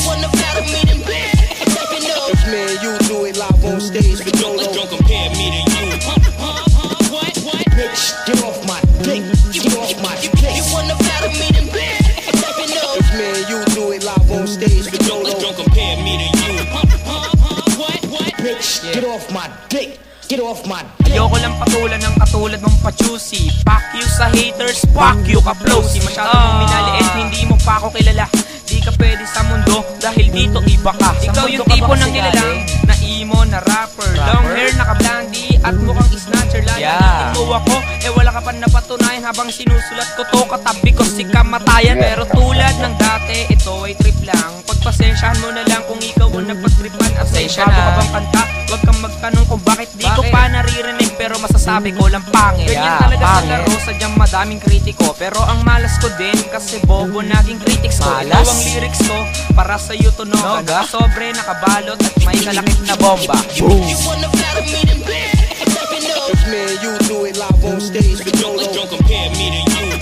wanna battle me, then let me know. If me and you do it live on stage with Dolo, Don't compare me to you. What? bitch, get off my dick. Get off my dick. You wanna battle me, then let me know. If me and you do it live on stage with Dolo, Don't compare me to you. What? bitch, get off my dick. Get off my dick. Ayoko lang patulan ng katulad mong pa-juicy. Fuck you sa haters, fuck you ka-plosy. Masyado mong minaliit, hindi mo pa ako kilala. Di ka pwede sa mundo dahil dito iba ka. Ikaw yung tipo ng nilalang na emo na rapper. Long hair, naka-blondie at mukhang snatcher. Lalakitin mo ako, wala ka pa napatunayan. Habang sinusulat ko to, katabi ko si kamatayan. Pero tulad ng dati, ito ay trip lang. Pagpasensyahan mo na lang kung ikaw ang napagtripan. At sa bago ka bang kanta, huwag kang magtanong kung bakit di ko pa naririnig. Pero masasabi ko lang pangit. Ganyan talaga sa laro, sadyang madaming kritiko. Pero ang malas ko din kasi bobo naging critics ko. Ikaw ang lyrics ko para sa'yo tunog. Nakasobre, nakabalot at may kalakip na bomba. You wanna battle me, then let me know. If me and you do it live on stage with Dolo, Don't compare me to you.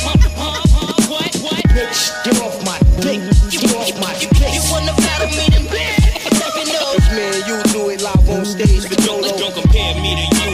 What? bitch, get off my dick. Get off my dick. You wanna battle me, then let me know. If me and you do it live on stage with Dolo, Don't compare me to you.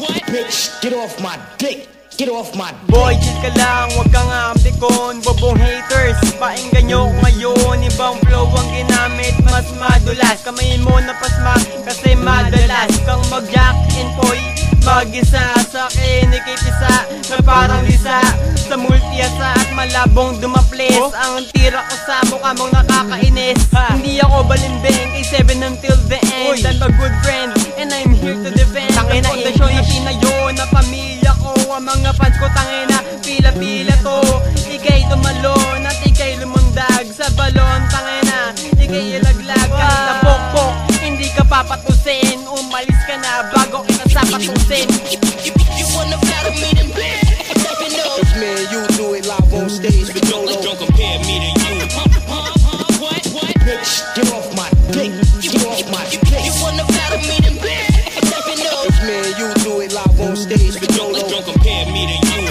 What? bitch, get off my dick. Get off my dick. Boy, chill ka lang, huwag kang ampikon. Bobong haters, painggan nyo ko ngayon. Ibang flow ang ginamit, mas madulas. Kamayin mo na pasma, kasi madalas kang mag-jack and boy, mag-isa sa akin, ikipisa na parang lisa sa multiyasa at malabong dumaples. Ang tira ko sa mukha mong nakakainis. Hindi ako balimbing, K7 until the end. I'm a good friend, and I'm here to defend. Ang pundasyon na tinayo na pamilya ko. Ang mga fans ko tangina, pila-pila to. Ika'y tumalon at ika'y lumundag sa balon. Tangina, ika'y ilaglag kahit na pokpok, hindi ka papatusin. Umalis ka na bago kita sapatusin. You wanna battle me, then let me know. If me and you do it live on stage with Dolo, Don't compare me to you. What? bitch, get off my dick. Get off my dick. You wanna battle me, then let me know. If me and you do it live on stage with Dolo, Don't compare me to you.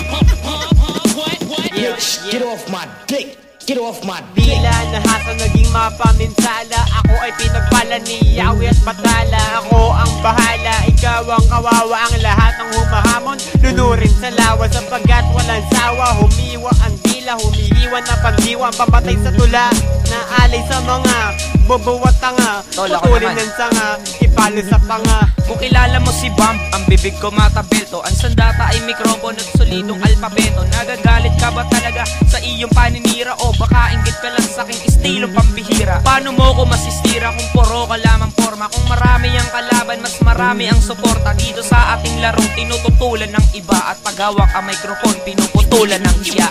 What? bitch, get off my dick. Get off my dick. Bila nahasa naging mapaminsala. Ako ay pinagpala ni Yahweh at Batala. Ako ang bahala, ikaw ang kawawa. Ang lahat ng humahamon, lunurin sa lawa. Sapagkat walang sawa, humiwa ang dila. Humihiwan na pagdiwa, ang pamatay sa tula. Naalay sa mga bobo at tanga. Putulin ng sanga, ipalo sa panga. Kung kilala mo si Bam, ang bibig ko matabelto. Ang sandata ay mikropono at solidong alpabeto. Nagagalit ka ba talaga sa iyong paninira? O baka inggit ka lang sa aking estilong pambihira? Paano mo ko masistira kung puro ka lamang forma? Kung marami ang kalaban, mas marami ang suporta. Dito sa ating larong tinututulan ng iba. At paghawak ang microphone, pinuputulan ng iya.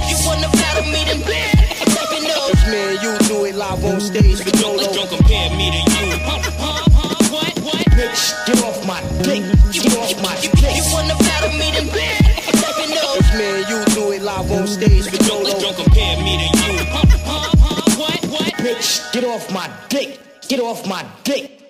You wanna battle me, then let me know. If me and you do it live on stage with Dolo, Don't compare me to you. What? bitch, get off my dick. Get off my dick. You wanna battle me, then let me know. If me and you do it live on stage with Dolo, Don't compare me to you. What? bitch, get off my dick. Get off my dick.